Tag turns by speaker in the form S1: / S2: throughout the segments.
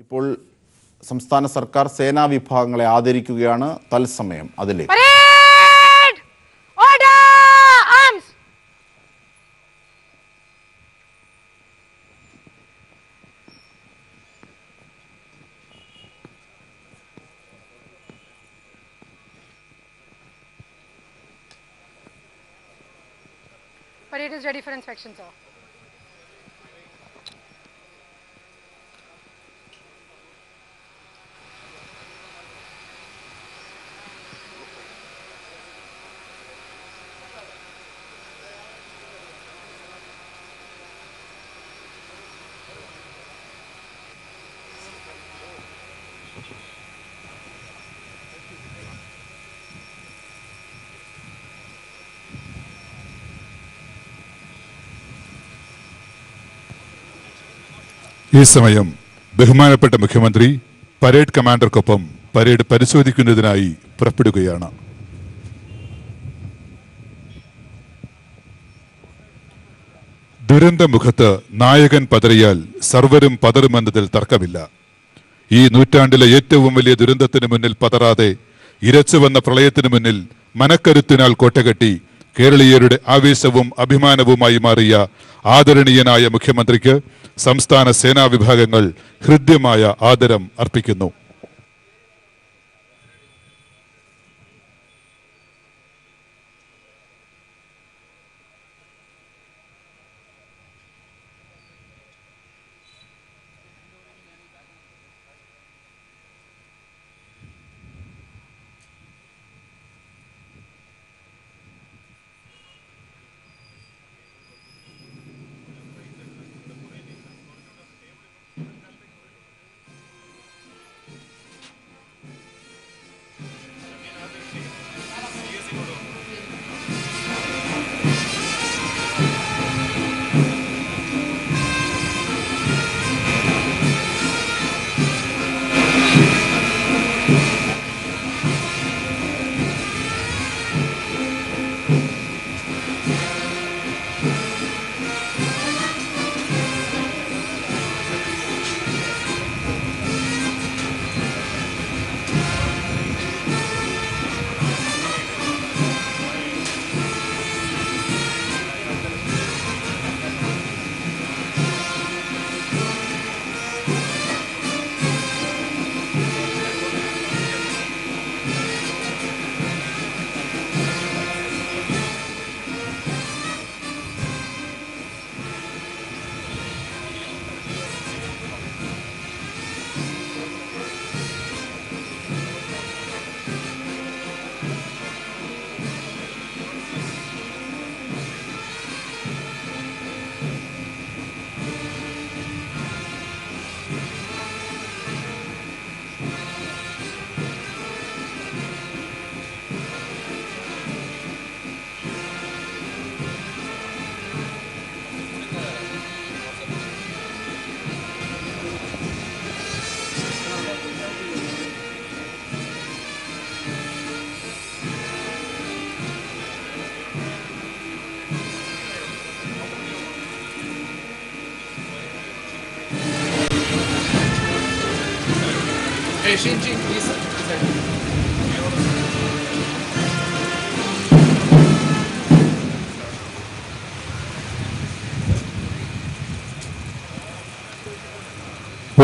S1: ഇപ്പോൾ സംസ്ഥാന സർക്കാർ സേനാ വിഭാഗങ്ങളെ ആദരിക്കുകയാണ്. തത്സമയം അതിലേക്ക്
S2: Parade is ready for inspection, sir.
S3: ഈ സമയം ബഹുമാനപ്പെട്ട മുഖ്യമന്ത്രി പരേഡ് കമാൻഡർക്കൊപ്പം പരേഡ് പരിശോധിക്കുന്നതിനായി പുറപ്പെടുകയാണ്. ദുരന്തമുഖത്ത് നായകൻ പതറിയാൽ സർവരും പതറുമെന്നതിൽ തർക്കമില്ല. ഈ നൂറ്റാണ്ടിലെ ഏറ്റവും വലിയ ദുരന്തത്തിന് മുന്നിൽ പതറാതെ ഇരച്ചുവന്ന പ്രളയത്തിനു മുന്നിൽ മനക്കരുത്തിനാൽ കോട്ടകെട്ടി കേരളീയരുടെ ആവേശവും അഭിമാനവുമായി മാറിയ ആദരണീയനായ മുഖ്യമന്ത്രിക്ക് സംസ്ഥാന സേനാ വിഭാഗങ്ങൾ ഹൃദ്യമായ ആദരം അർപ്പിക്കുന്നു.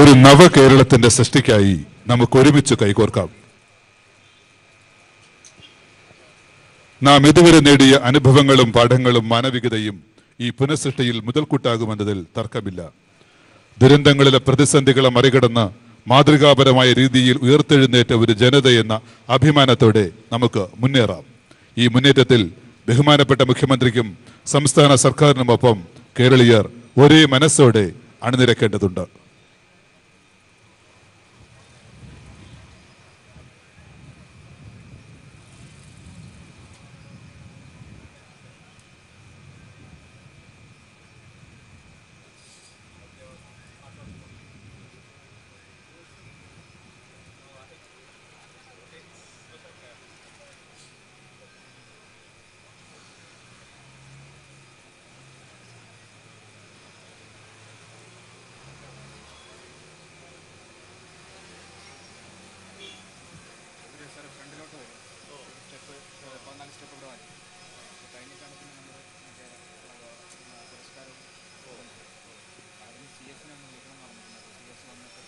S3: ഒരു നവകേരളത്തിന്റെ സൃഷ്ടിക്കായി നമുക്ക് ഒരുമിച്ച് കൈകോർക്കാം. നാം ഇതുവരെ നേടിയ അനുഭവങ്ങളും പാഠങ്ങളും മാനവികതയും ഈ പുനഃസൃഷ്ടിയിൽ മുതൽക്കൂട്ടാകുമെന്നതിൽ തർക്കമില്ല. ദുരന്തങ്ങളിലെ പ്രതിസന്ധികളെ മറികടന്ന് മാതൃകാപരമായ രീതിയിൽ ഉയർത്തെഴുന്നേറ്റ ഒരു ജനതയെന്ന അഭിമാനത്തോടെ നമുക്ക് മുന്നേറാം. ഈ മുന്നേറ്റത്തിൽ ബഹുമാനപ്പെട്ട മുഖ്യമന്ത്രിക്കും സംസ്ഥാന സർക്കാരിനുമൊപ്പം കേരളീയർ ഒരേ മനസ്സോടെ അണിനിരക്കേണ്ടതുണ്ട്.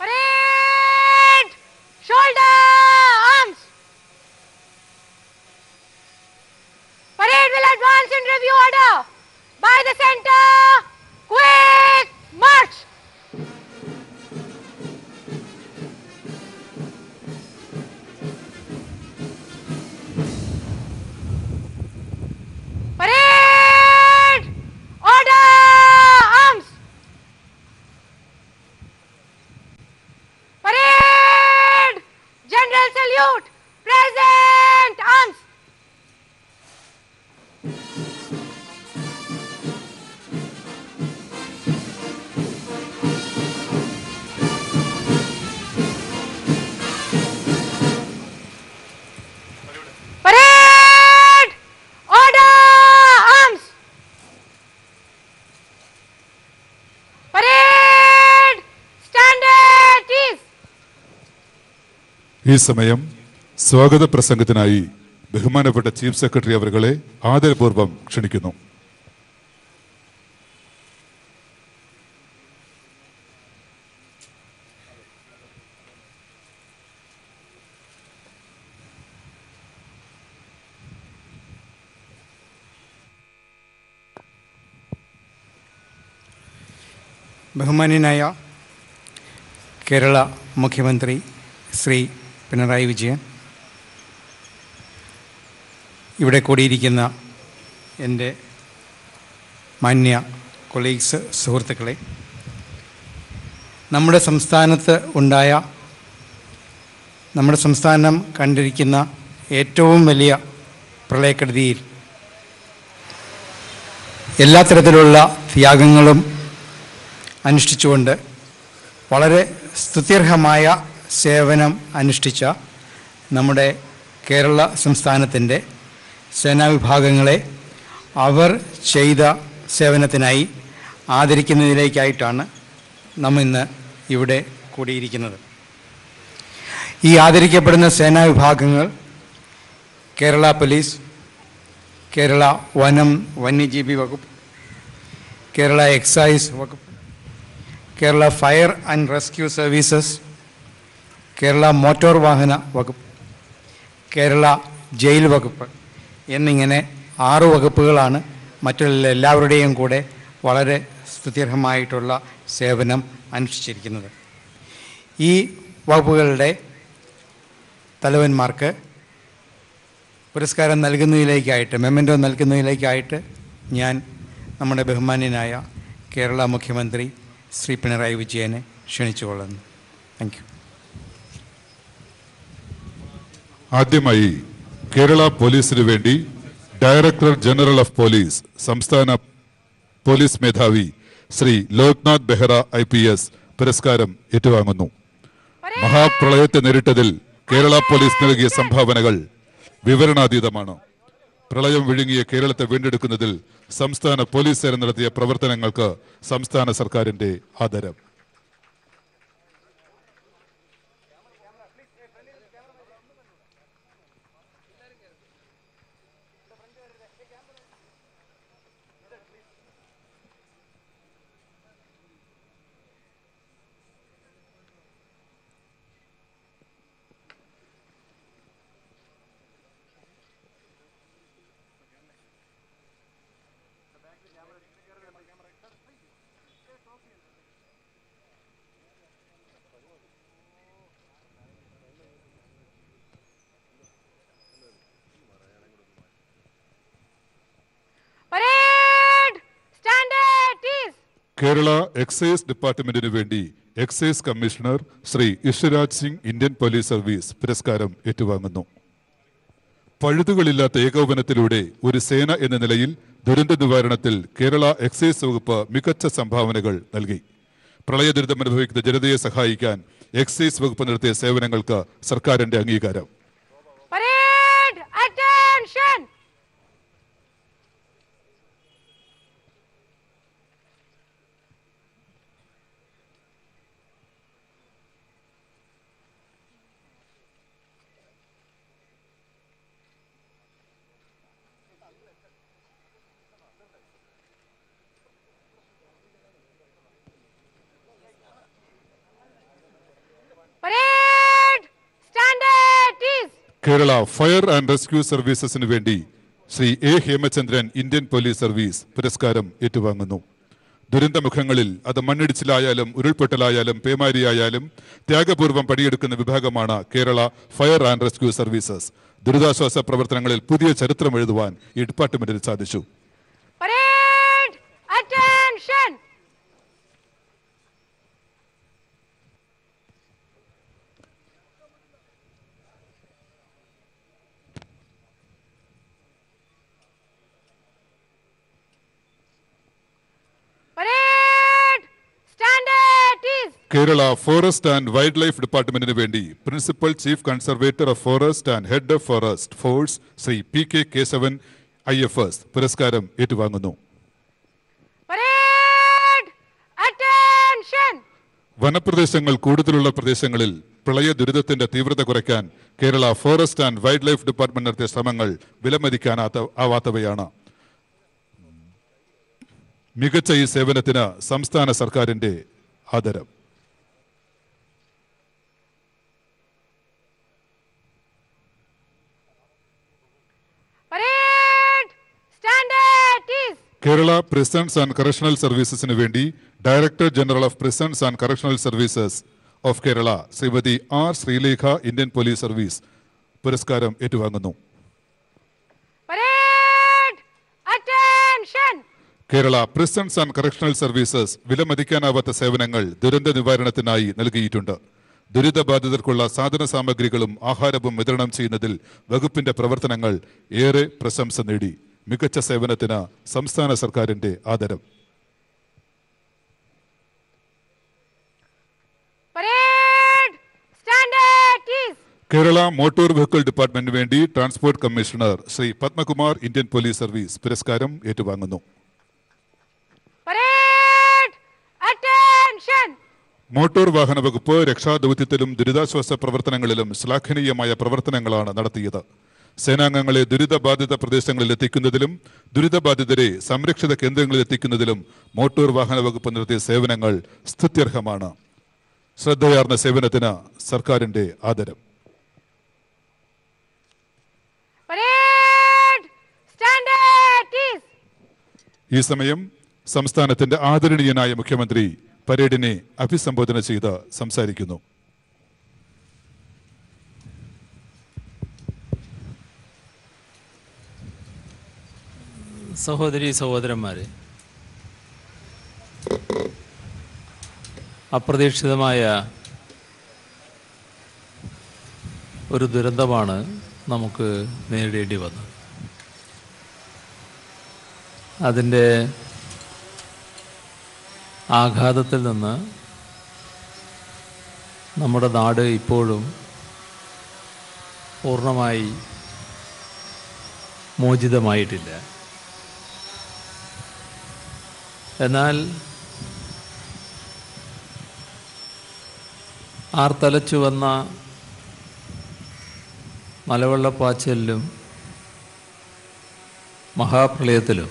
S2: Parade! Shoulder arms! Parade will advance in review order. By the center, quick march! Parade! Order arms! Parade! General salute! Present arms! Parade! Order arms! Parade! Stand at ease!
S3: ഈ സമയം സ്വാഗത പ്രസംഗത്തിനായി ബഹുമാനപ്പെട്ട ചീഫ് സെക്രട്ടറി അവരുകളെ ആദരപൂർവ്വം ക്ഷണിക്കുന്നു.
S4: ബഹുമാന്യനായ കേരള മുഖ്യമന്ത്രി ശ്രീ പിണറായി വിജയൻ, ഇവിടെ കൂടിയിരിക്കുന്ന എൻ്റെ മാന്യ കൊളീഗ്സ്, സുഹൃത്തുക്കളെ, നമ്മുടെ സംസ്ഥാനം കണ്ടിരിക്കുന്ന ഏറ്റവും വലിയ പ്രളയക്കെടുതിയിൽ എല്ലാ തരത്തിലുള്ള ത്യാഗങ്ങളും അനുഷ്ഠിച്ചുകൊണ്ട് വളരെ സ്തുത്യർഹമായ സേവനം അനുഷ്ഠിച്ച നമ്മുടെ കേരള സംസ്ഥാനത്തിൻ്റെ സേനാവിഭാഗങ്ങളെ അവർ ചെയ്ത സേവനത്തിനായി ആദരിക്കുന്നതിലേക്കായിട്ടാണ് നാം ഇന്ന് ഇവിടെ കൂടിയിരിക്കുന്നത്. ഈ ആദരിക്കപ്പെടുന്ന സേനാവിഭാഗങ്ങൾ കേരള പോലീസ്, കേരള വനം വന്യജീവി വകുപ്പ്, കേരള എക്സൈസ് വകുപ്പ്, Kerala fire and rescue services, Kerala motor വാഹന വകുപ്പ്, കേരള ജയിൽ വകുപ്പ് എന്നിങ്ങനെ 6 വകുപ്പുകളാണ് മറ്റുള്ള എല്ലാവരുടെയും കൂടെ വളരെ സ്തുത്യർഹമായിട്ടുള്ള സേവനം അനുഷ്ഠിച്ചിരിക്കുന്നത്. ഈ വകുപ്പുകളുടെ തലവന്മാർക്ക് പുരസ്കാരം നൽകുന്നതിലേക്കായിട്ട്, മെമ്മൻറ്റോ നൽകുന്നതിലേക്കായിട്ട് ഞാൻ നമ്മുടെ ബഹുമാന്യനായ കേരള മുഖ്യമന്ത്രി ശ്രീ പിണറായി വിജയനെ ക്ഷണിച്ചുകൊള്ളുന്നു. Thank you.
S3: ആദ്യമായി കേരള പോലീസിനു വേണ്ടി ഡയറക്ടർ ജനറൽ ഓഫ് പോലീസ് സംസ്ഥാന പോലീസ് മേധാവി ശ്രീ ലോക്നാഥ് ബെഹ്റ IPS പുരസ്കാരം ഏറ്റുവാങ്ങുന്നു. മഹാപ്രളയത്തെ നേരിട്ടതിൽ കേരള പോലീസ് നൽകിയ സംഭാവനകൾ വിവരണാതീതമാണ്. പ്രളയം വിഴുങ്ങിയ കേരളത്തെ വീണ്ടെടുക്കുന്നതിൽ സംസ്ഥാന പോലീസ് സേന നടത്തിയ പ്രവർത്തനങ്ങൾക്ക് സംസ്ഥാന സർക്കാരിന്റെ ആദരം. കേരള എക്സൈസ് ഡിപ്പാർട്ട്മെന്റിനു വേണ്ടി excise commissioner Shri Isharaj Singh Indian police service പുരസ്കാരം ഏറ്റുവാങ്ങുന്നു. പഴുതുകളില്ലാത്ത ഏകോപനത്തിലൂടെ ഒരു സേന എന്ന നിലയിൽ ദുരന്ത നിവാരണത്തിൽ കേരള എക്സൈസ് വകുപ്പ് മികച്ച സംഭാവനകൾ നൽകി. പ്രളയ ദുരിതമനുഭവിക്കുന്ന ജനതയെ സഹായിക്കാൻ എക്സൈസ് വകുപ്പ് നടത്തിയ സേവനങ്ങൾക്ക് സർക്കാരിന്റെ അംഗീകാരം. കേരള ഫയർ ആൻഡ് റെസ്ക്യൂ സർവീസസിന് വേണ്ടി Shri A Hemachandran Indian police service പുരസ്കാരം ഏറ്റുവാങ്ങുന്നു. ദുരന്തമുഖങ്ങളിൽ അത് മണ്ണിടിച്ചിലായാലും ഉരുൾപൊട്ടലായാലും പേമാരിയായാലും ത്യാഗപൂർവ്വം പണിയെടുക്കുന്ന വിഭാഗമാണ് Kerala fire and rescue services. ദുരിതാശ്വാസ പ്രവർത്തനങ്ങളിൽ പുതിയ ചരിത്രം എഴുതുവാൻ ഈ ഡിപ്പാർട്ട്മെന്റിന് സാധിച്ചു. Kerala forest and wildlife ഡിപ്പാർട്ട്മെന്റിന് വേണ്ടി principal chief conservator of forest and head of forest force Shri PK Keshavan IFS പുരസ്കാരം ഏറ്റുവാങ്ങുന്നു. വനപ്രദേശങ്ങൾ കൂടുതലുള്ള പ്രദേശങ്ങളിൽ പ്രളയ ദുരിതത്തിന്റെ തീവ്രത കുറയ്ക്കാൻ Kerala forest and wildlife department നടത്തിയ ശ്രമങ്ങൾ വിലമതിക്കാനാവാത്തവയാണ്. മികച്ച ഈ സേവനത്തിന് സംസ്ഥാന സർക്കാരിന്റെ ആദരം. കേരള പ്രിസൺസ് ആൻഡ് കറക്ഷണൽ സർവീസസിന് വേണ്ടി director general of prisons and correctional services of Kerala Shrimati R Sreelekha Indian police service പുരസ്കാരം ഏറ്റുവാങ്ങുന്നു. Kerala prisons and correctional services വിലമതിക്കാനാവാത്ത സേവനങ്ങൾ ദുരന്ത നിവാരണത്തിനായി നൽകിയിട്ടുണ്ട്. ദുരിതബാധിതർക്കുള്ള സാധന സാമഗ്രികളും ആഹാരവും വിതരണം ചെയ്യുന്നതിൽ വകുപ്പിന്റെ പ്രവർത്തനങ്ങൾ ഏറെ പ്രശംസ നേടി. മികച്ച സേവനത്തിന് സംസ്ഥാന സർക്കാരിന്റെ ആദരം. കേരള മോട്ടോർ വെഹിക്കിൾ ഡിപ്പാർട്ട്മെന്റിന് വേണ്ടി transport commissioner Shri Padmakumar Indian police service പുരസ്കാരം ഏറ്റുവാങ്ങുന്നു. മോട്ടോർ വാഹന വകുപ്പ് രക്ഷാദൗത്യത്തിലും ദുരിതാശ്വാസ പ്രവർത്തനങ്ങളിലും ശ്ലാഘനീയമായ പ്രവർത്തനങ്ങളാണ് നടത്തിയത്. സേനാംഗങ്ങളെ ദുരിതബാധിത പ്രദേശങ്ങളിൽ എത്തിക്കുന്നതിലും ദുരിതബാധിതരെ സംരക്ഷിത കേന്ദ്രങ്ങളിൽ എത്തിക്കുന്നതിലും മോട്ടോർ വാഹന വകുപ്പ് നടത്തിയ സേവനങ്ങൾ സ്തുത്യർഹമാണ്. ശ്രദ്ധയാർന്ന സേവനത്തിന് സർക്കാരിന്റെ ആദരം. ഈ സമയം സംസ്ഥാനത്തിന്റെ ആദരണീയനായ മുഖ്യമന്ത്രി പരേഡിനെ അഭിസംബോധന ചെയ്ത് സംസാരിക്കുന്നു.
S5: സഹോദരീ സഹോദരന്മാരെ, അപ്രതീക്ഷിതമായ ഒരു ദുരന്തമാണ് നമുക്ക് നേരിടേണ്ടി വന്നത്. അതിൻ്റെ ആഘാതത്തിൽ നിന്ന് നമ്മുടെ നാട് ഇപ്പോഴും പൂർണ്ണമായി മോചിതമായിട്ടില്ല. എന്നാൽ ആർത്തലച്ചു വന്ന മലവെള്ളപ്പാച്ചിലും മഹാപ്രളയത്തിലും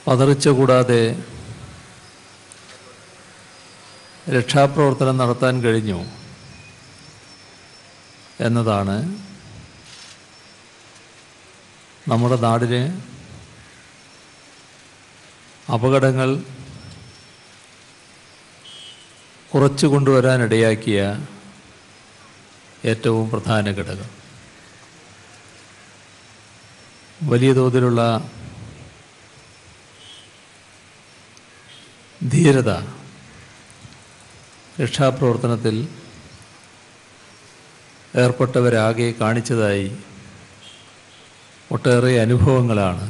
S5: പതറിച്ചുകൂടാതെ രക്ഷാപ്രവർത്തനം നടത്താൻ കഴിഞ്ഞു എന്നതാണ് നമ്മുടെ നാടിന് അപകടങ്ങൾ കുറച്ചു കൊണ്ടുവരാനിടയാക്കിയ ഏറ്റവും പ്രധാന ഘടകം. വലിയ തോതിലുള്ള ധീരത രക്ഷാപ്രവർത്തനത്തിൽ ഏർപ്പെട്ടവരാകെ കാണിച്ചതായി ഒട്ടേറെ അനുഭവങ്ങളാണ്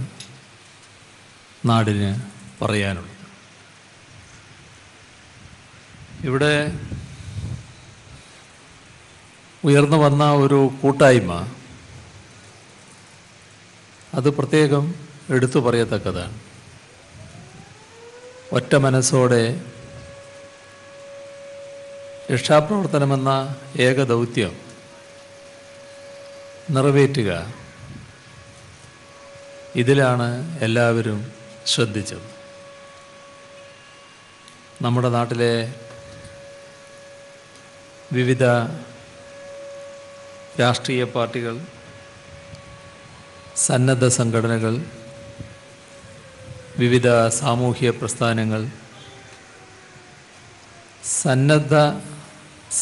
S5: നാടിന് പറയാനുള്ളത്. ഇവിടെ ഉയർന്നു വന്ന ഒരു കൂട്ടായ്മ അത് പ്രത്യേകം എടുത്തു പറയത്തക്കതാണ്. ഒറ്റ മനസ്സോടെ രക്ഷാപ്രവർത്തനമെന്ന ഏക ദൗത്യം നിറവേറ്റുക, ഇതിലാണ് എല്ലാവരും ശ്രദ്ധിച്ചത്. നമ്മുടെ നാട്ടിലെ വിവിധ രാഷ്ട്രീയ പാർട്ടികൾ, സന്നദ്ധ സംഘടനകൾ, വിവിധ സാമൂഹ്യ പ്രസ്ഥാനങ്ങൾ, സന്നദ്ധ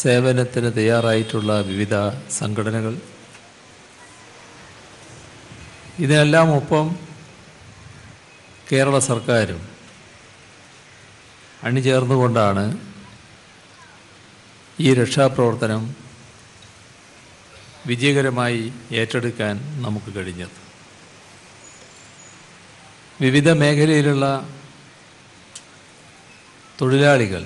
S5: സേവനത്തിന് തയ്യാറായിട്ടുള്ള വിവിധ സംഘടനകൾ, ഇതിനെല്ലാം ഒപ്പം കേരള സർക്കാരും അണിചേർന്നുകൊണ്ടാണ് ഈ രക്ഷാപ്രവർത്തനം വിജയകരമായി ഏറ്റെടുക്കാൻ നമുക്ക് കഴിഞ്ഞത്. വിവിധ മേഖലയിലുള്ള തൊഴിലാളികൾ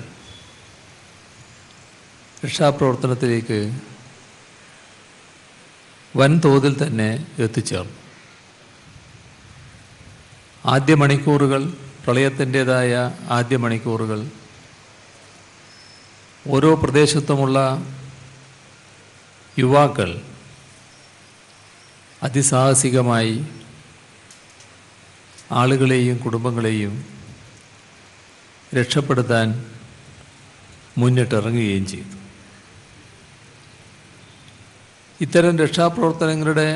S5: രക്ഷാപ്രവർത്തനത്തിലേക്ക് വൻതോതിൽ തന്നെ എത്തിച്ചേർന്നു. ആദ്യ മണിക്കൂറുകൾ, പ്രളയത്തിൻ്റേതായ ആദ്യ മണിക്കൂറുകൾ ഓരോ പ്രദേശത്തുമുള്ള യുവാക്കൾ അതിസാഹസികമായി ആളുകളെയും കുടുംബങ്ങളെയും രക്ഷപ്പെടുത്താൻ മുന്നിട്ടിറങ്ങുകയും ചെയ്തു. ഇത്തരം രക്ഷാപ്രവർത്തനങ്ങളുടെ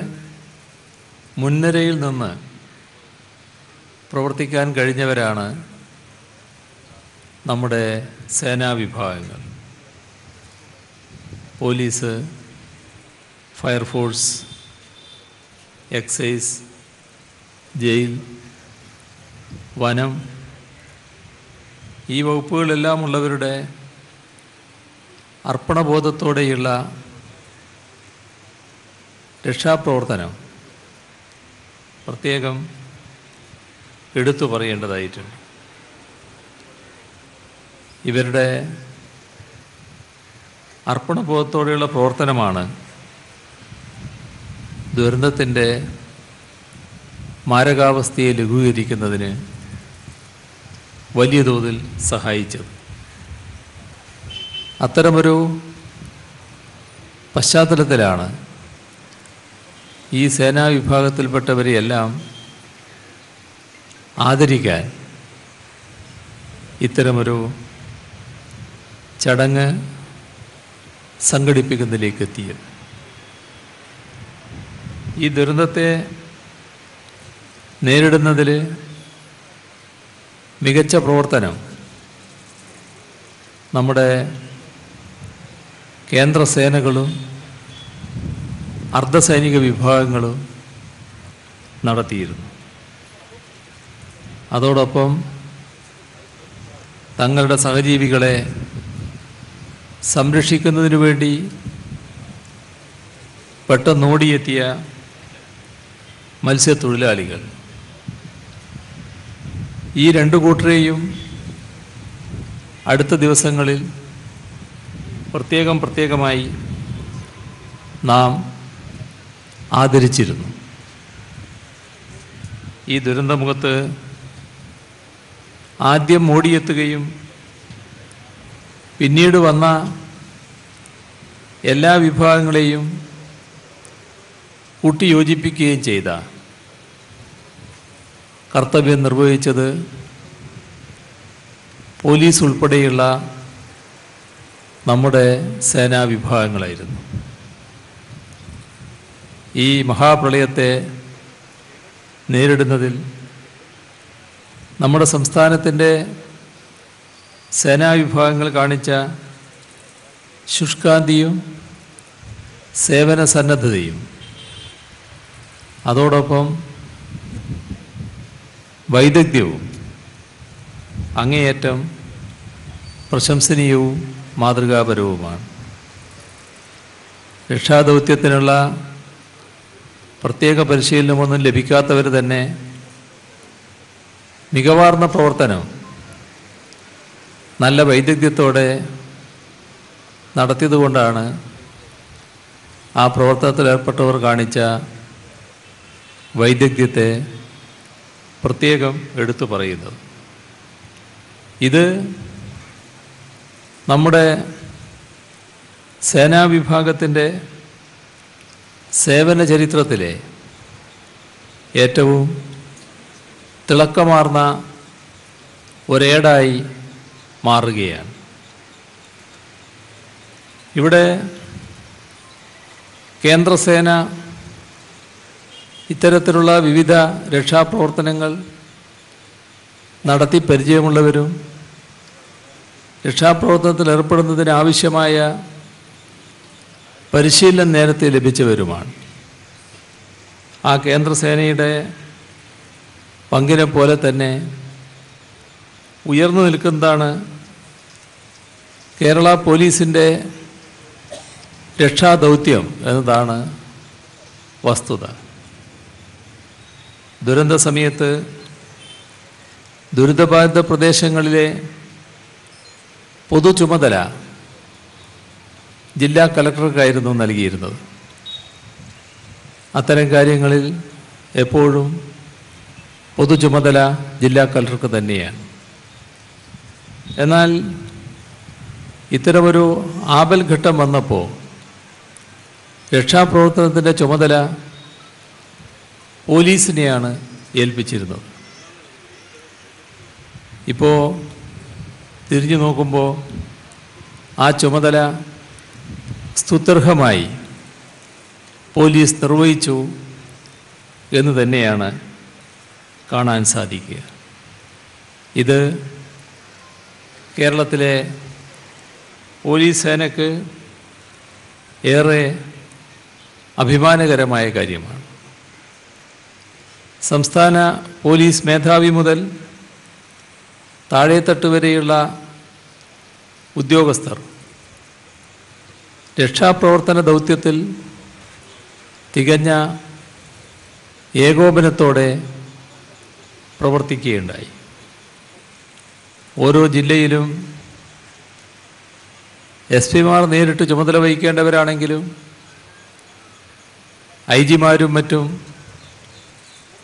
S5: മുൻനിരയിൽ നിന്ന് പ്രവർത്തിക്കാൻ കഴിഞ്ഞവരാണ് നമ്മുടെ സേനാ വിഭാഗങ്ങൾ. പോലീസ്, ഫയർഫോഴ്സ്, എക്സൈസ്, ജയിൽ, വനം, ഈ വകുപ്പുകളെല്ലാം ഉള്ളവരുടെ അർപ്പണബോധത്തോടെയുള്ള രക്ഷാപ്രവർത്തനം പ്രത്യേകം എടുത്തു പറയേണ്ടതായിട്ടുണ്ട്. ഇവരുടെ അർപ്പണബോധത്തോടെയുള്ള പ്രവർത്തനമാണ് ദുരന്തത്തിൻ്റെ മാരകാവസ്ഥയെ ലഘൂകരിക്കുന്നതിന് വലിയ തോതിൽ സഹായിച്ചത്. അത്തരമൊരു പശ്ചാത്തലത്തിലാണ് ഈ സേനാ വിഭാഗത്തിൽപ്പെട്ടവരെയെല്ലാം ആദരിക്കാൻ ഇത്തരമൊരു ചടങ്ങ് സംഘടിപ്പിക്കുന്നതിലേക്ക് എത്തിയത്. ഈ ദുരന്തത്തെ നേരിടുന്നതിൽ മികച്ച പ്രവർത്തനം നമ്മുടെ കേന്ദ്ര സേനകളും അർദ്ധസൈനിക വിഭാഗങ്ങളും നടത്തിയിരുന്നു. അതോടൊപ്പം തങ്ങളുടെ സഹജീവികളെ സംരക്ഷിക്കുന്നതിനു വേണ്ടി പെട്ടെന്നോടിയെത്തിയ മത്സ്യത്തൊഴിലാളികൾ, ഈ രണ്ടു കൂട്ടരെയും അടുത്ത ദിവസങ്ങളിൽ പ്രത്യേകമായി നാം ആദരിച്ചിരുന്നു. ഈ ദുരന്തമുഖത്ത് ആദ്യം ഓടിയെത്തുകയും പിന്നീട് വന്ന എല്ലാ വിഭാഗങ്ങളെയും കൂട്ടിയോജിപ്പിക്കുകയും ചെയ്ത കർത്തവ്യം നിർവഹിച്ചത് പോലീസ് ഉൾപ്പെടെയുള്ള നമ്മുടെ സേനാ വിഭാഗങ്ങളായിരുന്നു. ഈ മഹാപ്രളയത്തെ നേരിടുന്നതിൽ നമ്മുടെ സംസ്ഥാനത്തിൻ്റെ സേനാ വിഭാഗങ്ങൾ കാണിച്ച ശുഷ്കാന്തിയും സേവന സന്നദ്ധതയും അതോടൊപ്പം വൈദഗ്ധ്യവും അങ്ങേയറ്റം പ്രശംസനീയവും മാതൃകാപരവുമാണ്. രക്ഷാദൗത്യത്തിനുള്ള പ്രത്യേക പരിശീലനമൊന്നും ലഭിക്കാത്തവർ തന്നെ മികവാർന്ന പ്രവർത്തനം നല്ല വൈദഗ്ധ്യത്തോടെ നടത്തിയതുകൊണ്ടാണ് ആ പ്രവർത്തനത്തിലേർപ്പെട്ടവർ കാണിച്ച വൈദഗ്ധ്യത്തെ പ്രത്യേകം എടുത്തു പറയുന്നത്. ഇത് നമ്മുടെ സേനാ വിഭാഗത്തിൻ്റെ സേവന ചരിത്രത്തിലെ ഏറ്റവും തിളക്കമാർന്ന ഒരേടായി മാറുകയാണ്. ഇവിടെ കേന്ദ്രസേന ഇത്തരത്തിലുള്ള വിവിധ രക്ഷാപ്രവർത്തനങ്ങൾ നടത്തി പരിചയമുള്ളവരും രക്ഷാപ്രവർത്തനത്തിൽ ഏർപ്പെടുന്നതിന് ആവശ്യമായ പരിശീലനം നേരത്തെ ലഭിച്ചവരുമാണ്. ആ കേന്ദ്രസേനയുടെ പങ്കിനെ പോലെ തന്നെ ഉയർന്നു നിൽക്കുന്നതാണ് കേരള പോലീസിൻ്റെ രക്ഷാദൗത്യം എന്നതാണ് വസ്തുത. ദുരന്ത സമയത്ത് ദുരിതബാധിത പ്രദേശങ്ങളിലെ പൊതു ചുമതല ജില്ലാ കളക്ടർക്കായിരുന്നു നൽകിയിരുന്നത്. അത്തരം കാര്യങ്ങളിൽ എപ്പോഴും പൊതു ചുമതല ജില്ലാ കളക്ടർക്ക് തന്നെയാണ്. എന്നാൽ ഇത്തരമൊരു ആപൽഘട്ടം വന്നപ്പോൾ രക്ഷാപ്രവർത്തനത്തിൻ്റെ ചുമതല പോലീസിനെയാണ് ഏൽപ്പിച്ചിരുന്നത്. ഇപ്പോൾ തിരിഞ്ഞു നോക്കുമ്പോൾ ആ ചുമതല സ്തുത്യർഹമായി പോലീസ് നിർവഹിച്ചു എന്ന് തന്നെയാണ് കാണാൻ സാധിക്കുക. ഇത് കേരളത്തിലെ പോലീസ് സേനയ്ക്ക് ഏറെ അഭിമാനകരമായ കാര്യമാണ്. സംസ്ഥാന പോലീസ് മേധാവി മുതൽ താഴെത്തട്ട് വരെയുള്ള ഉദ്യോഗസ്ഥർ രക്ഷാപ്രവർത്തന ദൗത്യത്തിൽ തികഞ്ഞ ഏകോപനത്തോടെ പ്രവർത്തിക്കുകയുണ്ടായി. ഓരോ ജില്ലയിലും SP-മാർ നേരിട്ട് ചുമതല വഹിക്കേണ്ടവരാണെങ്കിലും IG-മാരും മറ്റും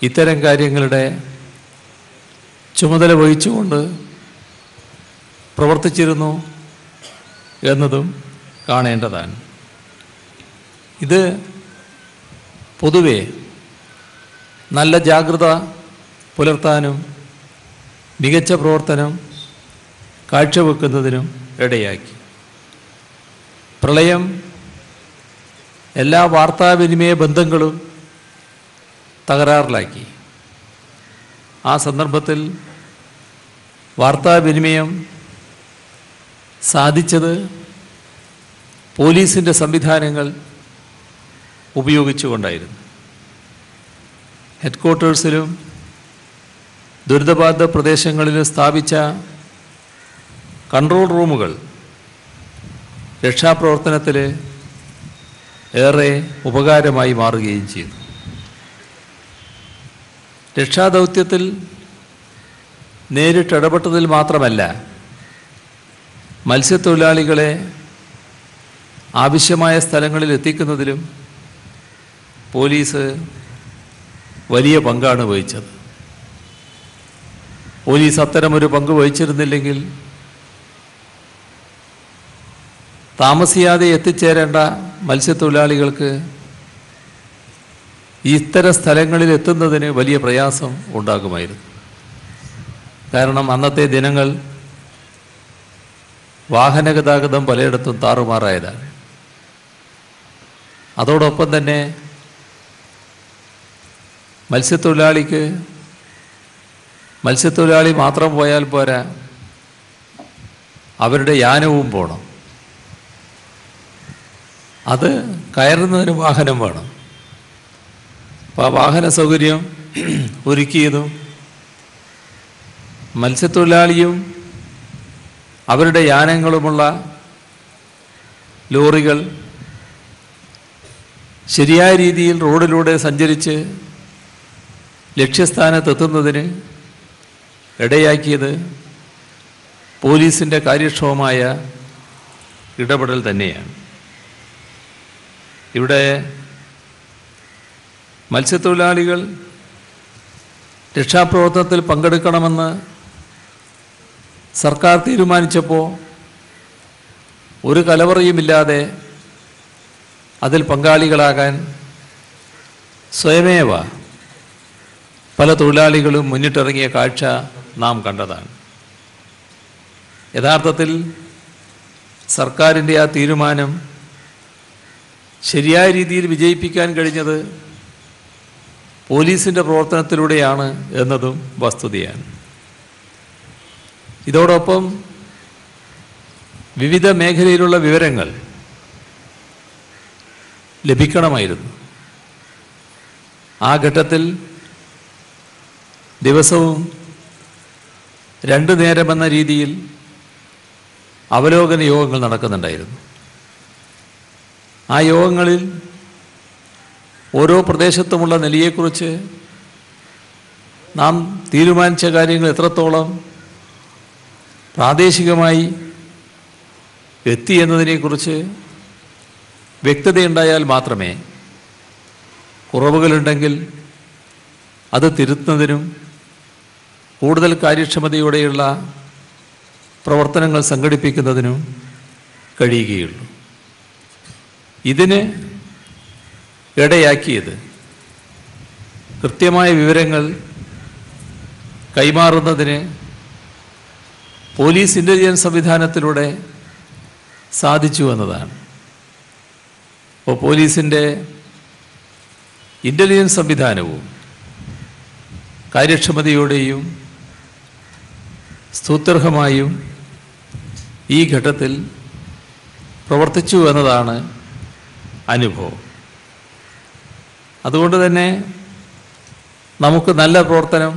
S5: ഇത്തരം കാര്യങ്ങളുടെ ചുമതല വഹിച്ചുകൊണ്ട് പ്രവർത്തിച്ചിരുന്നു എന്നതും കാണേണ്ടതാണ്. ഇത് പൊതുവെ നല്ല ജാഗ്രത പുലർത്താനും മികച്ച പ്രവർത്തനം കാഴ്ചവെക്കുന്നതിനും ഇടയാക്കി. പ്രളയം എല്ലാ വാർത്താവിനിമയ ബന്ധങ്ങളും തകരാറിലാക്കി. ആ സന്ദർഭത്തിൽ വാർത്താവിനിമയം സാധിച്ചത് പോലീസിൻ്റെ സംവിധാനങ്ങൾ ഉപയോഗിച്ചുകൊണ്ടായിരുന്നു. ഹെഡ്ക്വാർട്ടേഴ്സിലും ദുരിതബാധിത പ്രദേശങ്ങളിലും സ്ഥാപിച്ച കൺട്രോൾ റൂമുകൾ രക്ഷാപ്രവർത്തനത്തിൽ ഏറെ ഉപകാരമായി മാറുകയും ചെയ്തു. രക്ഷാദൗത്യത്തിൽ നേരിട്ട് ഇടപെട്ടതിൽ മാത്രമല്ല, മത്സ്യത്തൊഴിലാളികളെ ആവശ്യമായ സ്ഥലങ്ങളിൽ എത്തിക്കുന്നതിലും പോലീസ് വലിയ പങ്കാണ് വഹിച്ചത്. പോലീസ് അത്തരമൊരു പങ്ക് വഹിച്ചിരുന്നില്ലെങ്കിൽ താമസിയാതെ എത്തിച്ചേരേണ്ട മത്സ്യത്തൊഴിലാളികൾക്ക് ഇത്തരം സ്ഥലങ്ങളിൽ എത്തുന്നതിന് വലിയ പ്രയാസം ഉണ്ടാകുമായിരുന്നു. കാരണം അന്നത്തെ ദിനങ്ങൾ വാഹനഗതാഗതം പലയിടത്തും താറുമാറായതാണ്. അതോടൊപ്പം തന്നെ മത്സ്യത്തൊഴിലാളി മാത്രം പോയാൽ പോരാ, അവരുടെ യാനവും പോകണം. അത് കയറുന്നതിന് വാഹനം വേണം. അപ്പോൾ ആ വാഹന സൗകര്യം ഒരുക്കിയതും മത്സ്യത്തൊഴിലാളിയും അവരുടെ യാനങ്ങളുമുള്ള ലോറികൾ ശരിയായ രീതിയിൽ റോഡിലൂടെ സഞ്ചരിച്ച് ലക്ഷ്യസ്ഥാനത്തെത്തുന്നതിന് ഇടയാക്കിയത് പോലീസിൻ്റെ കാര്യക്ഷമമായ ഇടപെടൽ തന്നെയാണ്. ഇവിടെ മത്സ്യത്തൊഴിലാളികൾ രക്ഷാപ്രവർത്തനത്തിൽ പങ്കെടുക്കണമെന്ന് സർക്കാർ തീരുമാനിച്ചപ്പോൾ ഒരു കലവറയുമില്ലാതെ അതിൽ പങ്കാളികളാകാൻ സ്വയമേവ പല തൊഴിലാളികളും മുന്നിട്ടിറങ്ങിയ കാഴ്ച നാം കണ്ടതാണ്. യഥാർത്ഥത്തിൽ സർക്കാരിൻ്റെ ആ തീരുമാനം ശരിയായ രീതിയിൽ വിജയിപ്പിക്കാൻ കഴിഞ്ഞത് പോലീസിൻ്റെ പ്രവർത്തനത്തിലൂടെയാണ് എന്നതും വസ്തുതയാണ്. ഇതോടൊപ്പം വിവിധ മേഖലയിലുള്ള വിവരങ്ങൾ ലഭിക്കണമായിരുന്നു. ആ ഘട്ടത്തിൽ ദിവസവും 2 നേരമെന്ന രീതിയിൽ അവലോകന യോഗങ്ങൾ നടക്കുന്നുണ്ടായിരുന്നു. ആ യോഗങ്ങളിൽ ഓരോ പ്രദേശത്തുമുള്ള നിലയെക്കുറിച്ച് നാം തീരുമാനിച്ച കാര്യങ്ങൾ എത്രത്തോളം പ്രാദേശികമായി എത്തി എന്നതിനെക്കുറിച്ച് വ്യക്തതയുണ്ടായാൽ മാത്രമേ കുറവുകളുണ്ടെങ്കിൽ അത് തിരുത്തുന്നതിനും കൂടുതൽ കാര്യക്ഷമതയോടെയുള്ള പ്രവർത്തനങ്ങൾ സംഘടിപ്പിക്കുന്നതിനും കഴിയുകയുള്ളൂ. ഇതിന് ഇടയാക്കിയത് കൃത്യമായ വിവരങ്ങൾ കൈമാറുന്നതിന് പോലീസ് ഇൻ്റലിജൻസ് സംവിധാനത്തിലൂടെ സാധിച്ചു എന്നതാണ്. അപ്പോൾ പോലീസിൻ്റെ ഇൻ്റലിജൻസ് സംവിധാനവും കാര്യക്ഷമതയോടെയും സ്തുത്യർഹമായും ഈ ഘട്ടത്തിൽ പ്രവർത്തിച്ചു എന്നതാണ് അനുഭവം. അതുകൊണ്ട് തന്നെ നമുക്ക് നല്ല പ്രവർത്തനം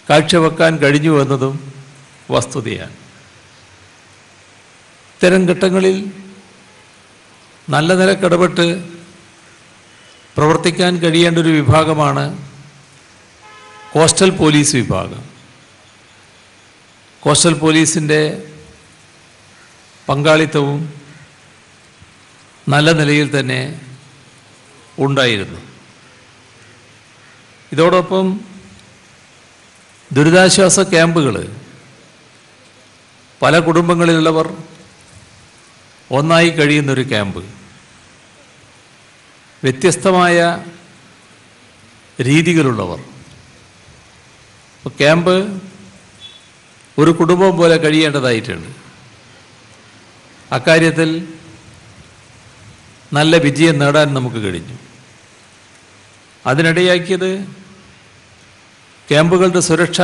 S5: കാഴ്ചവെക്കാൻ കഴിഞ്ഞു എന്നതും വസ്തുതയാണ്. ഇത്തരം ഘട്ടങ്ങളിൽ നല്ല നിലക്കിടപെട്ട് പ്രവർത്തിക്കാൻ കഴിയേണ്ട ഒരു വിഭാഗമാണ് കോസ്റ്റൽ പോലീസ് വിഭാഗം. കോസ്റ്റൽ പോലീസിൻ്റെ പങ്കാളിത്തവും നല്ല നിലയിൽ തന്നെ ഉണ്ടായിരുന്നു. ഇതോടൊപ്പം ദുരിതാശ്വാസ ക്യാമ്പുകൾ പല കുടുംബങ്ങളിലുള്ളവർ ഒന്നായി കഴിയുന്നൊരു ക്യാമ്പ്, വ്യത്യസ്തമായ രീതികളുള്ളവർ. അപ്പോൾ ക്യാമ്പ് ഒരു കുടുംബം പോലെ കഴിയേണ്ടതായിട്ടുണ്ട്. അക്കാര്യത്തിൽ നല്ല വിജയം നേടാൻ നമുക്ക് കഴിഞ്ഞു. അതിനിടയാക്കിയത് ക്യാമ്പുകളുടെ സുരക്ഷ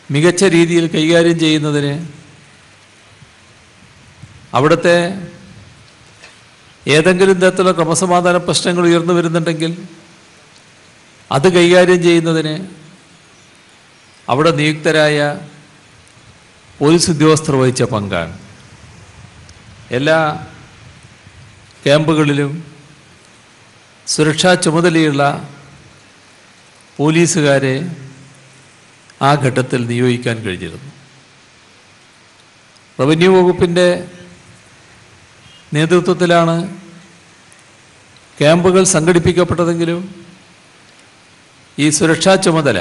S5: മികച്ച രീതിയിൽ കൈകാര്യം ചെയ്യുന്നതിന് അവിടുത്തെ ഏതെങ്കിലും തരത്തിലുള്ള ക്രമസമാധാന പ്രശ്നങ്ങൾ ഉയർന്നു വരുന്നുണ്ടെങ്കിൽ അത് കൈകാര്യം ചെയ്യുന്നതിന് അവിടെ നിയുക്തരായ പോലീസ് ഉദ്യോഗസ്ഥർ വഹിച്ച പങ്കാണ്. എല്ലാ ക്യാമ്പുകളിലും സുരക്ഷാ ചുമതലയുള്ള പോലീസുകാരെ ആ ഘട്ടത്തിൽ നിയോഗിക്കാൻ കഴിഞ്ഞിരുന്നു. റവന്യൂ വകുപ്പിൻ്റെ നേതൃത്വത്തിലാണ് ക്യാമ്പുകൾ സംഘടിപ്പിക്കപ്പെട്ടതെങ്കിലും ഈ സുരക്ഷാ ചുമതല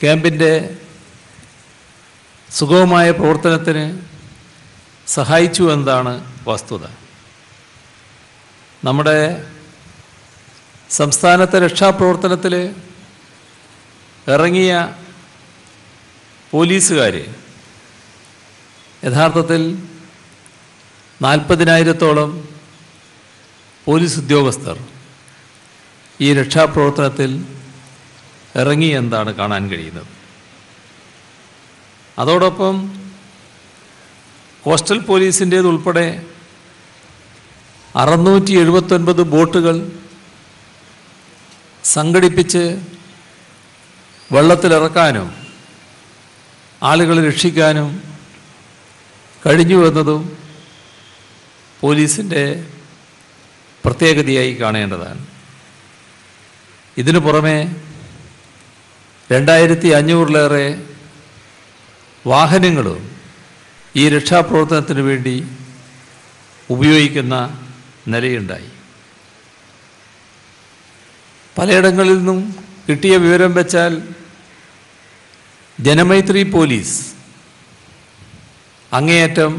S5: ക്യാമ്പിൻ്റെ സുഗമമായ പ്രവർത്തനത്തിന് സഹായിച്ചു എന്നതാണ് വസ്തുത. നമ്മുടെ സംസ്ഥാനത്തെ രക്ഷാപ്രവർത്തനത്തിൽ ഇറങ്ങിയ പോലീസുകാർ യഥാർത്ഥത്തിൽ 40,000-ഓളം പോലീസ് ഉദ്യോഗസ്ഥർ ഈ രക്ഷാപ്രവർത്തനത്തിൽ ഇറങ്ങി എന്നാണ് കാണാൻ കഴിയുന്നത്. അതോടൊപ്പം കോസ്റ്റൽ പോലീസിൻ്റേതുൾപ്പെടെ 679 ബോട്ടുകൾ സംഘടിപ്പിച്ച് വെള്ളത്തിലിറക്കാനും ആളുകളെ രക്ഷിക്കാനും കഴിഞ്ഞു എന്നതും പോലീസിൻ്റെ പ്രത്യേകതയായി കാണേണ്ടതാണ്. ഇതിനു പുറമെ 2500-ലേറെ വാഹനങ്ങളും ഈ രക്ഷാപ്രവർത്തനത്തിന് വേണ്ടി ഉപയോഗിക്കുന്ന നിലയുണ്ടായി. പലയിടങ്ങളിൽ നിന്നും കിട്ടിയ വിവരം വെച്ചാൽ ജനമൈത്രി പോലീസ് അങ്ങേയറ്റം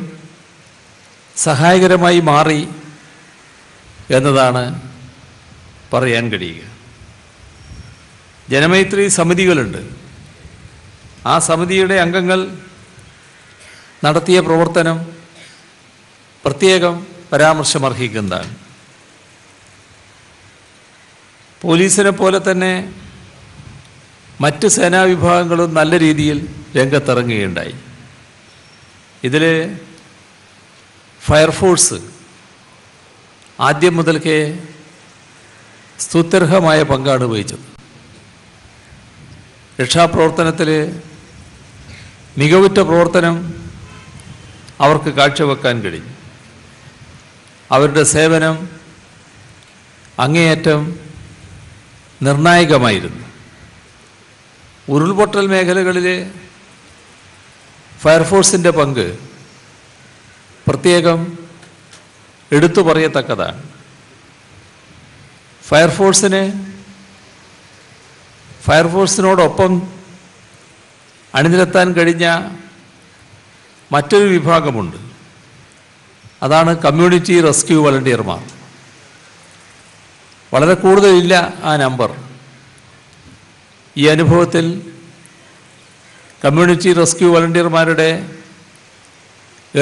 S5: സഹായകരമായി മാറി എന്നതാണ് പറയാൻ കഴിയുക. ജനമൈത്രി സമിതികളുണ്ട്. ആ സമിതിയുടെ അംഗങ്ങൾ നടത്തിയ പ്രവർത്തനം പ്രത്യേകം പരാമർശമർഹിക്കുന്നതാണ്. പോലീസിനെ പോലെ തന്നെ മറ്റ് സേനാവിഭാഗങ്ങളും നല്ല രീതിയിൽ രംഗത്തിറങ്ങുകയുണ്ടായി. ഇതിൽ ഫയർഫോഴ്സ് ആദ്യം മുതൽക്കേ സ്തുത്യർഹമായ പങ്കാണ് വഹിച്ചത്. രക്ഷാപ്രവർത്തനത്തിൽ മികവുറ്റ പ്രവർത്തനം അവർക്ക് കാഴ്ചവെക്കാൻ കഴിഞ്ഞു. അവരുടെ സേവനം അങ്ങേയറ്റം നിർണായകമായിരുന്നു. ഉരുൾപൊട്ടൽ മേഖലകളിൽ ഫയർഫോഴ്സിൻ്റെ പങ്ക് പ്രത്യേകം എടുത്തു പറയത്തക്കതാണ്. ഫയർഫോഴ്സിനോടൊപ്പം അണിനിരത്താൻ കഴിഞ്ഞ മറ്റൊരു വിഭാഗമുണ്ട്. അതാണ് കമ്മ്യൂണിറ്റി റെസ്ക്യൂ വളണ്ടിയർമാർ. വളരെ കൂടുതലില്ല ആ നമ്പർ. ഈ അനുഭവത്തിൽ കമ്മ്യൂണിറ്റി റെസ്ക്യൂ വളണ്ടിയർമാരുടെ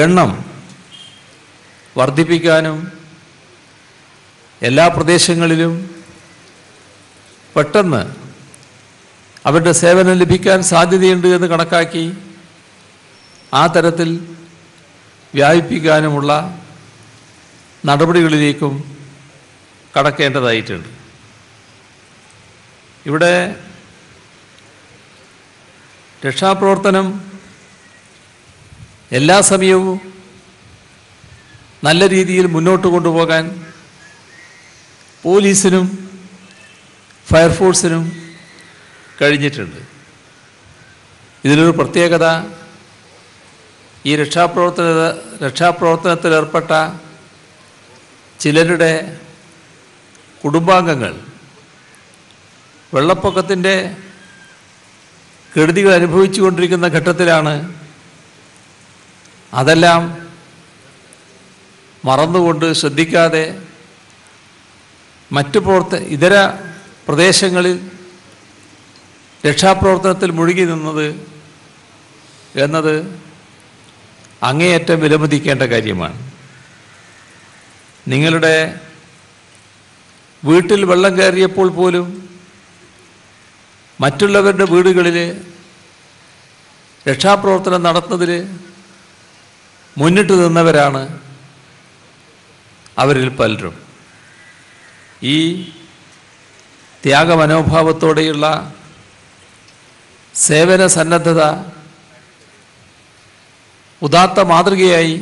S5: എണ്ണം വർദ്ധിപ്പിക്കാനും എല്ലാ പ്രദേശങ്ങളിലും പെട്ടെന്ന് അവരുടെ സേവനം ലഭിക്കാൻ സാധ്യതയുണ്ട് എന്ന് കണക്കാക്കി ആ തരത്തിൽ വ്യാപിപ്പിക്കാനുമുള്ള നടപടികളിലേക്കും കടക്കേണ്ടതായിട്ടുണ്ട്. ഇവിടെ രക്ഷാപ്രവർത്തനം എല്ലാ സമയവും നല്ല രീതിയിൽ മുന്നോട്ട് കൊണ്ടുപോകാൻ പോലീസിനും ഫയർഫോഴ്സിനും കഴിഞ്ഞിട്ടുണ്ട്. ഇതിലൊരു പ്രത്യേകത, ഈ രക്ഷാപ്രവർത്തനത്തിലേർപ്പെട്ട ചിലരുടെ കുടുംബാംഗങ്ങൾ വെള്ളപ്പൊക്കത്തിൻ്റെ കെടുതികൾ അനുഭവിച്ചു കൊണ്ടിരിക്കുന്ന ഘട്ടത്തിലാണ് അതെല്ലാം മറന്നുകൊണ്ട് ശ്രദ്ധിക്കാതെ മറ്റു ഇതര പ്രദേശങ്ങളിൽ രക്ഷാപ്രവർത്തനത്തിൽ മുഴുകി നിന്നത് എന്നത് അങ്ങേയറ്റം വിലമതിക്കേണ്ട കാര്യമാണ്. നിങ്ങളുടെ വീട്ടിൽ വെള്ളം കയറിയപ്പോൾ പോലും മറ്റുള്ളവരുടെ വീടുകളിൽ രക്ഷാപ്രവർത്തനം നടത്തുന്നതിൽ മുന്നിട്ട് നിന്നവരാണ് അവരിൽ പലരും. ഈ ത്യാഗമനോഭാവത്തോടെയുള്ള സേവന സന്നദ്ധത ഉദാത്ത മാതൃകയായി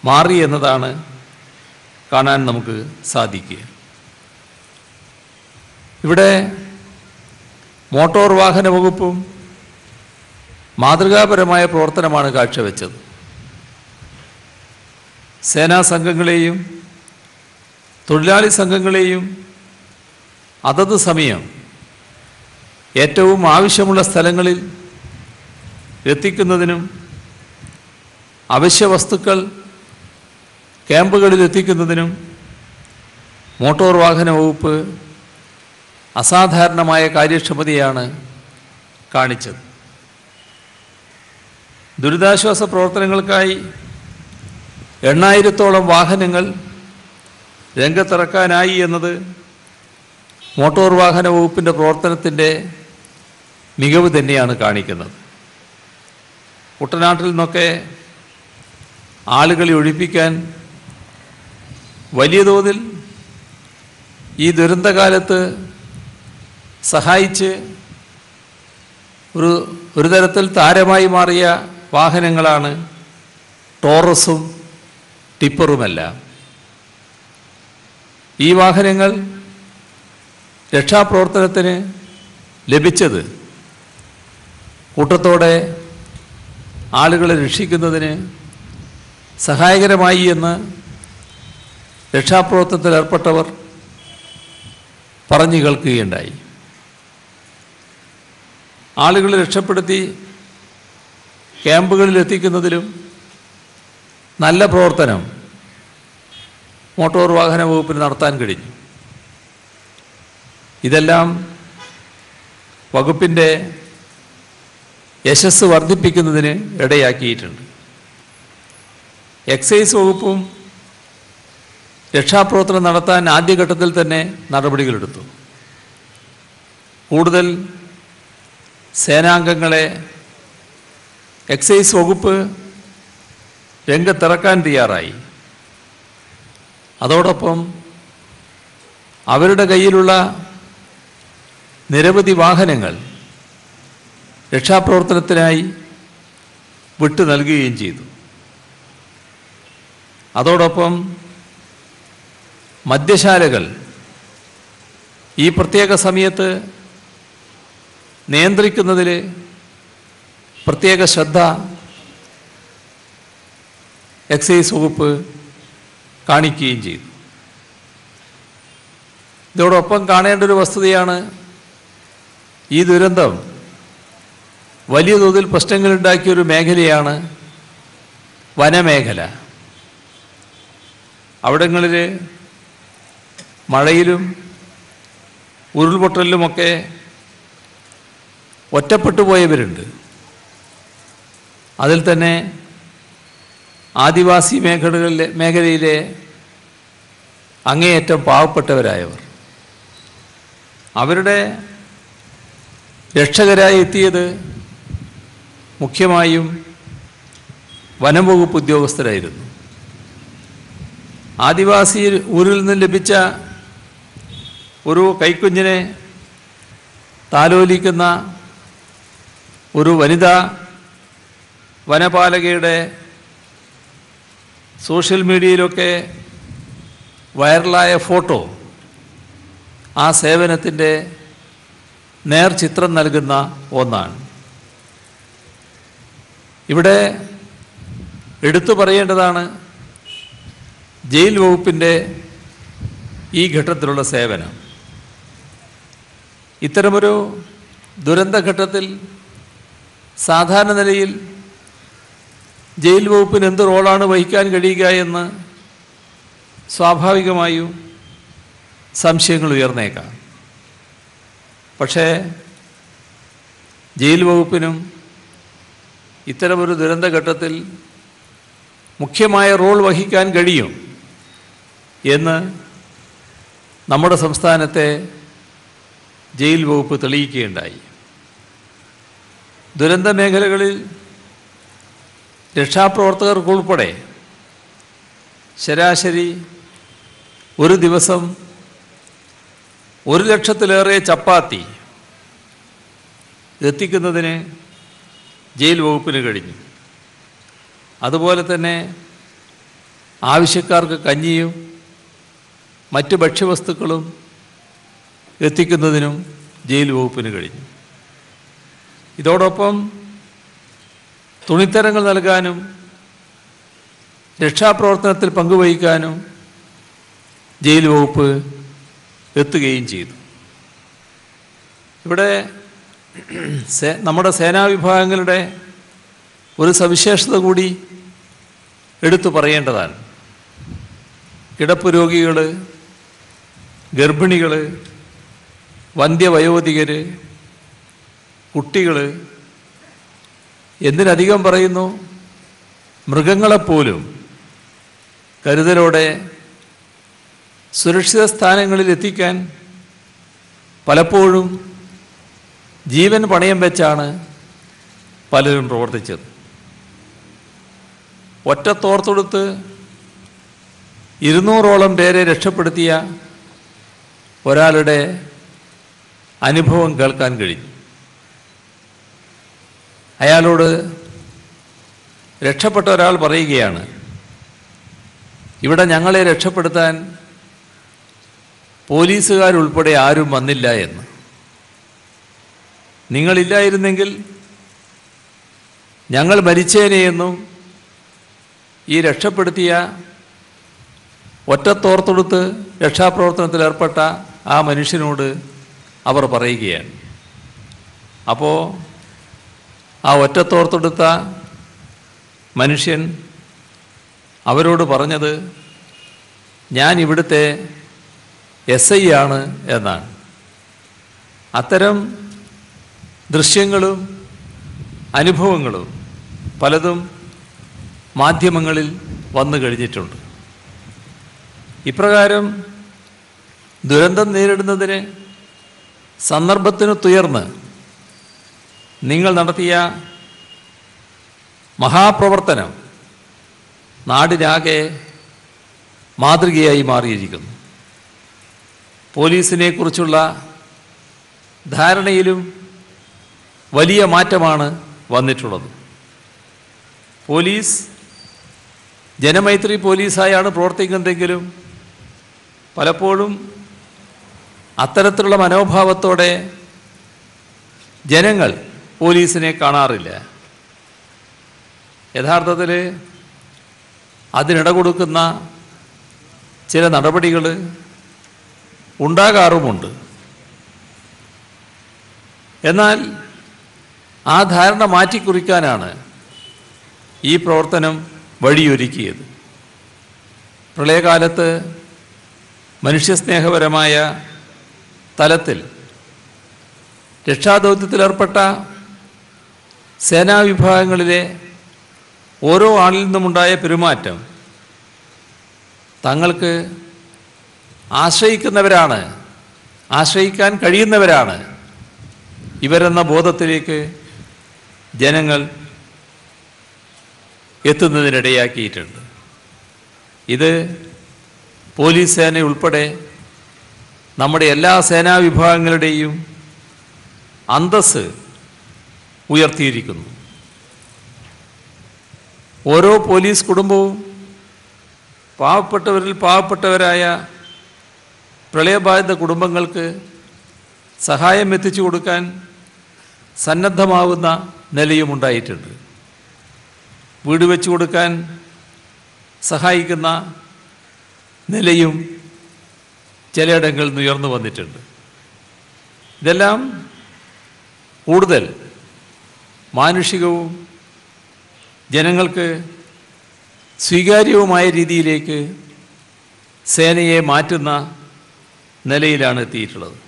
S5: മാറി എന്നതാണ് കാണാൻ നമുക്ക് സാധിക്കുക. ഇവിടെ മോട്ടോർ വാഹന വകുപ്പും മാതൃകാപരമായ പ്രവർത്തനമാണ് കാഴ്ചവെച്ചത്. സേനാ സംഘങ്ങളെയും തൊഴിലാളി സംഘങ്ങളെയും അതത് സമയം ഏറ്റവും ആവശ്യമുള്ള സ്ഥലങ്ങളിൽ എത്തിക്കുന്നതിനും അവശ്യ വസ്തുക്കൾ ക്യാമ്പുകളിൽ എത്തിക്കുന്നതിനും മോട്ടോർ വാഹന വകുപ്പ് അസാധാരണമായ കാര്യക്ഷമതയാണ് കാണിച്ചത്. ദുരിതാശ്വാസ പ്രവർത്തനങ്ങൾക്കായി 8,000-ഓളം വാഹനങ്ങൾ രംഗത്തിറക്കാനായി എന്നത് മോട്ടോർ വാഹന വകുപ്പിൻ്റെ പ്രവർത്തനത്തിൻ്റെ മികവ് തന്നെയാണ് കാണിക്കുന്നത്. കുട്ടനാട്ടിൽ നിന്നൊക്കെ ആളുകളെ ഒഴിപ്പിക്കാൻ വലിയ തോതിൽ ഈ ദുരന്തകാലത്ത് സഹായിച്ച് ഒരു തരത്തിൽ താരമായി മാറിയ വാഹനങ്ങളാണ് ടോറസും ടിപ്പറുമെല്ലാം. ഈ വാഹനങ്ങൾ രക്ഷാപ്രവർത്തനത്തിന് ലഭിച്ചത് കൂട്ടത്തോടെ ആളുകളെ രക്ഷിക്കുന്നതിന് സഹായകരമായി എന്ന് രക്ഷാപ്രവർത്തനത്തിൽ ഏർപ്പെട്ടവർ പറഞ്ഞു കേൾക്കുകയുണ്ടായി. ആളുകളെ രക്ഷപ്പെടുത്തി ക്യാമ്പുകളിൽ എത്തിക്കുന്നതിലും നല്ല പ്രവർത്തനം മോട്ടോർ വാഹന വകുപ്പിന് നടത്താൻ കഴിഞ്ഞു. ഇതെല്ലാം വകുപ്പിൻ്റെ യശസ് വർദ്ധിപ്പിക്കുന്നതിന് ഇടയാക്കിയിട്ടുണ്ട്. എക്സൈസ് വകുപ്പും രക്ഷാപ്രവർത്തനം നടത്താൻ ആദ്യഘട്ടത്തിൽ തന്നെ നടപടികളെടുത്തു. കൂടുതൽ സേനാംഗങ്ങളെ എക്സൈസ് വകുപ്പ് രംഗത്തിറക്കാൻ തയ്യാറായി. അതോടൊപ്പം അവരുടെ കയ്യിലുള്ള നിരവധി വാഹനങ്ങൾ രക്ഷാപ്രവർത്തനത്തിനായി വിട്ടു നൽകുകയും ചെയ്തു. അതോടൊപ്പം മദ്യശാലകൾ ഈ പ്രത്യേക സമയത്ത് നിയന്ത്രിക്കുന്നതിൽ പ്രത്യേക ശ്രദ്ധ എക്സൈസ് വകുപ്പ് കാണിക്കുകയും ചെയ്തു. ഇതോടൊപ്പം കാണേണ്ട ഒരു വസ്തുതയാണ്, ഈ ദുരന്തം വലിയ തോതിൽ പ്രശ്നങ്ങളുണ്ടാക്കിയൊരു മേഖലയാണ് വനമേഖല. അവിടങ്ങളിൽ മഴയിലും ഉരുൾപൊട്ടലിലുമൊക്കെ ഒറ്റപ്പെട്ടു പോയവരുണ്ട്. അതിൽ തന്നെ ആദിവാസി മേഖലയിലെ അങ്ങേയറ്റം പാവപ്പെട്ടവരായവർ. അവരുടെ രക്ഷകരായി എത്തിയത് മുഖ്യമായും വനം വകുപ്പ് ഉദ്യോഗസ്ഥരായിരുന്നു. ആദിവാസി ഊരിൽ നിന്ന് ലഭിച്ച ഒരു കൈക്കുഞ്ഞിനെ താലോലിക്കുന്ന ഒരു വനിതാ വനപാലകയുടെ സോഷ്യൽ മീഡിയയിലൊക്കെ വൈറലായ ഫോട്ടോ ആ സേവനത്തിൻ്റെ നേർചിത്രം നൽകുന്ന ഒന്നാണ്. ഇവിടെ എടുത്തു പറയേണ്ടതാണ് ജയിൽ വകുപ്പിൻ്റെ ഈ ഘട്ടത്തിലുള്ള സേവനം. ഇത്തരമൊരു ദുരന്തഘട്ടത്തിൽ സാധാരണ നിലയിൽ ജയിൽ വകുപ്പിന് എന്ത് റോളാണ് വഹിക്കാൻ കഴിയുക എന്ന് സ്വാഭാവികമായും സംശയങ്ങൾ ഉയർന്നേക്കാം. പക്ഷേ ജയിൽ വകുപ്പിനും ഇത്തരമൊരു ദുരന്തഘട്ടത്തിൽ മുഖ്യമായ റോൾ വഹിക്കാൻ കഴിയും എന്ന് നമ്മുടെ സംസ്ഥാനത്തെ ജയിൽ വകുപ്പ് തെളിയിക്കുകയുണ്ടായി. ദുരന്ത മേഖലകളിൽ രക്ഷാപ്രവർത്തകർക്കുൾപ്പെടെ ശരാശരി ഒരു ദിവസം 1,00,000-ലേറെ ചപ്പാത്തി എത്തിക്കുന്നതിന് ജയിൽ വകുപ്പിന് കഴിഞ്ഞു. അതുപോലെ തന്നെ ആവശ്യക്കാർക്ക് കഞ്ഞിയും മറ്റ് ഭക്ഷ്യവസ്തുക്കളും എത്തിക്കുന്നതിനും ജയിൽ വകുപ്പിന് കഴിഞ്ഞു. ഇതോടൊപ്പം തുണിത്തരങ്ങൾ നൽകാനും രക്ഷാപ്രവർത്തനത്തിൽ പങ്കുവഹിക്കാനും ജയിൽ വകുപ്പ് എത്തുകയും ചെയ്തു. ഇവിടെ നമ്മുടെ സേനാ വിഭാഗങ്ങളുടെ ഒരു സവിശേഷത കൂടി എടുത്തു പറയേണ്ടതാണ്. കിടപ്പ് രോഗികൾ, ഗർഭിണികൾ, വന്ധ്യവയോധികർ, കുട്ടികൾ, എന്തിനധികം പറയുന്നു, മൃഗങ്ങളെപ്പോലും കരുതലോടെ സുരക്ഷിത സ്ഥാനങ്ങളിൽ എത്തിക്കാൻ പലപ്പോഴും ജീവൻ പണയം വെച്ചാണ് പലരും പ്രവർത്തിച്ചത്. ഒറ്റത്തോർത്തെടുത്ത് 200ഓളം പേരെ രക്ഷപ്പെടുത്തിയ ഒരാളുടെ അനുഭവം കേൾക്കാൻ കഴിഞ്ഞു. അയാളോട് രക്ഷപ്പെട്ട ഒരാൾ പറയുകയാണ്, ഇവിടെ ഞങ്ങളെ രക്ഷപ്പെടുത്താൻ പോലീസുകാരുൾപ്പെടെ ആരും വന്നില്ല എന്ന്. നിങ്ങളില്ലായിരുന്നെങ്കിൽ ഞങ്ങൾ മരിച്ചേനെയെന്നും ഈ രക്ഷപ്പെടുത്തിയ ഒറ്റത്തോർത്തെടുത്ത് രക്ഷാപ്രവർത്തനത്തിൽ ഏർപ്പെട്ട ആ മനുഷ്യനോട് അവർ പറയുകയാണ്. അപ്പോൾ ആ ഒറ്റത്തോർത്തെടുത്ത മനുഷ്യൻ അവരോട് പറഞ്ഞത്, ഞാൻ ഇവിടുത്തെ SI ആണ് എന്നാണ്. അത്തരം ദൃശ്യങ്ങളും അനുഭവങ്ങളും പലതും മാധ്യമങ്ങളിൽ വന്നു കഴിഞ്ഞിട്ടുണ്ട്. ഇപ്രകാരം ദുരന്തം നേരിടുന്നതിന് സന്ദർഭത്തിനൊത്തുയർന്ന് നിങ്ങൾ നടത്തിയ മഹാപ്രവർത്തനം നാടിനാകെ മാതൃകയായി മാറിയിരിക്കുന്നു. പോലീസിനെക്കുറിച്ചുള്ള ധാരണയിലും വലിയ മാറ്റമാണ് വന്നിട്ടുള്ളത്. പോലീസ് ജനമൈത്രി പോലീസായാണ് പ്രവർത്തിക്കുന്നതെങ്കിലും പലപ്പോഴും അത്തരത്തിലുള്ള മനോഭാവത്തോടെ ജനങ്ങൾ പോലീസിനെ കാണാറില്ല. യഥാർത്ഥത്തിൽ അതിനിട കൊടുക്കുന്ന ചില നടപടികൾ ഉണ്ടാകാറുമുണ്ട്. എന്നാൽ ആ ധാരണ മാറ്റിക്കുറിക്കാനാണ് ഈ പ്രവർത്തനം വഴിയൊരുക്കിയത്. പ്രളയകാലത്ത് മനുഷ്യസ്നേഹപരമായ തലത്തിൽ രക്ഷാദൗത്യത്തിലേർപ്പെട്ട സേനാവിഭാഗങ്ങളിലെ ഓരോ ആളിൽ നിന്നുമുണ്ടായ പെരുമാറ്റം തങ്ങൾക്ക് ആശ്രയിക്കാൻ കഴിയുന്നവരാണ് ഇവരെന്ന ബോധത്തിലേക്ക് ജനങ്ങൾ എത്തുന്നതിനിടയാക്കിയിട്ടുണ്ട്. ഇത് പോലീസ് സേന ഉൾപ്പെടെ നമ്മുടെ എല്ലാ സേനാ വിഭാഗങ്ങളുടെയും അന്തസ്സ് ഉയർത്തിയിരിക്കുന്നു. ഓരോ പോലീസ് കുടുംബവും പാവപ്പെട്ടവരിൽ പാവപ്പെട്ടവരായ പ്രളയബാധിത കുടുംബങ്ങൾക്ക് സഹായം എത്തിച്ചു കൊടുക്കാൻ സന്നദ്ധമാവുന്ന നിലയുമുണ്ടായിട്ടുണ്ട്. വീട് വെച്ചു കൊടുക്കാൻ സഹായിക്കുന്ന നിലയും ചിലയിടങ്ങളിൽ നിന്ന് ഉയർന്നു വന്നിട്ടുണ്ട്. ഇതെല്ലാം കൂടുതൽ മാനുഷികവും ജനങ്ങൾക്ക് സ്വീകാര്യവുമായ രീതിയിലേക്ക് സേനയെ മാറ്റുന്ന നിലയിലാണ് എത്തിയിട്ടുള്ളത്.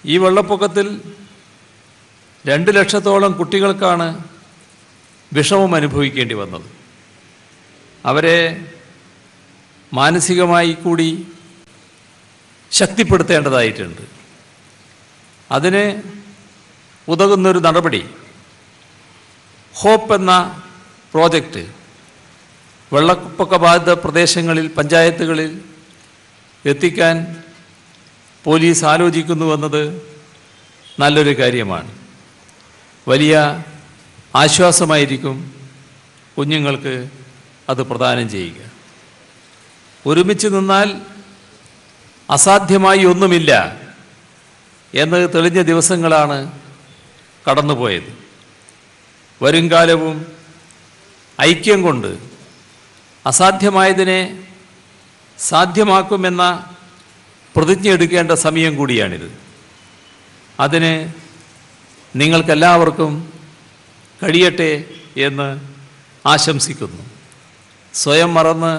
S5: ഈ വെള്ളപ്പൊക്കത്തിൽ 2 ലക്ഷത്തോളം കുട്ടികൾക്കാണ് വിഷമം അനുഭവിക്കേണ്ടി വന്നത്. അവരെ മാനസികമായി കൂടി ശക്തിപ്പെടുത്തേണ്ടതായിട്ടുണ്ട്. അതിന് ഉതകുന്നൊരു നടപടി ഹോപ്പ് എന്ന പ്രോജക്റ്റ് വെള്ളപ്പൊക്ക ബാധിത പ്രദേശങ്ങളിൽ പഞ്ചായത്തുകളിൽ എത്തിക്കാൻ പോലീസ് ആലോചിക്കുന്നുവെന്നത് നല്ലൊരു കാര്യമാണ്. വലിയ ആശ്വാസമായിരിക്കും കുഞ്ഞുങ്ങൾക്ക് അത് പ്രദാനം ചെയ്യുക. ഒരുമിച്ച് നിന്നാൽ അസാധ്യമായി ഒന്നുമില്ല എന്ന് തെളിഞ്ഞ ദിവസങ്ങളാണ് കടന്നുപോയത്. വരുംകാലവും ഐക്യം കൊണ്ട് അസാധ്യമായതിനെ സാധ്യമാക്കുമെന്ന പ്രതിജ്ഞ എടുക്കേണ്ട സമയം കൂടിയാണിത്. അതിന് നിങ്ങൾക്കെല്ലാവർക്കും കഴിയട്ടെ എന്ന് ആശംസിക്കുന്നു. സ്വയം മറന്ന്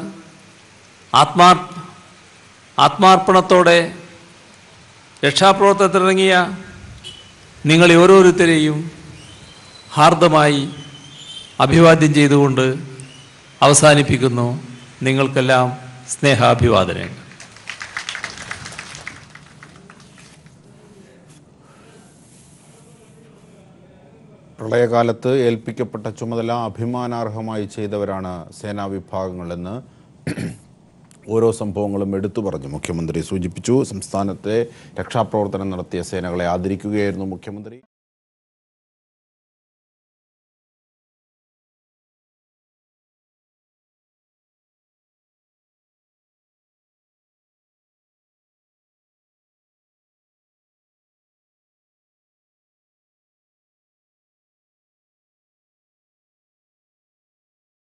S5: ആത്മാർപ്പണത്തോടെ രക്ഷാപ്രവർത്തനത്തിനിറങ്ങിയ നിങ്ങളെ ഓരോരുത്തരെയും ഹാർദമായി അഭിവാദ്യം ചെയ്തുകൊണ്ട് അവസാനിപ്പിക്കുന്നു. നിങ്ങൾക്കെല്ലാം സ്നേഹാഭിവാദനങ്ങൾ.
S1: പ്രളയകാലത്ത് ഏൽപ്പിക്കപ്പെട്ട ചുമതല അഭിമാനാർഹമായി ചെയ്തവരാണ് സേനാ വിഭാഗങ്ങളെന്ന് ഓരോ സംഭവങ്ങളും എടുത്തു പറഞ്ഞു മുഖ്യമന്ത്രി സൂചിപ്പിച്ചു. സംസ്ഥാനത്തെ രക്ഷാപ്രവർത്തനം നടത്തിയ സേനകളെ ആദരിക്കുകയായിരുന്നു മുഖ്യമന്ത്രി.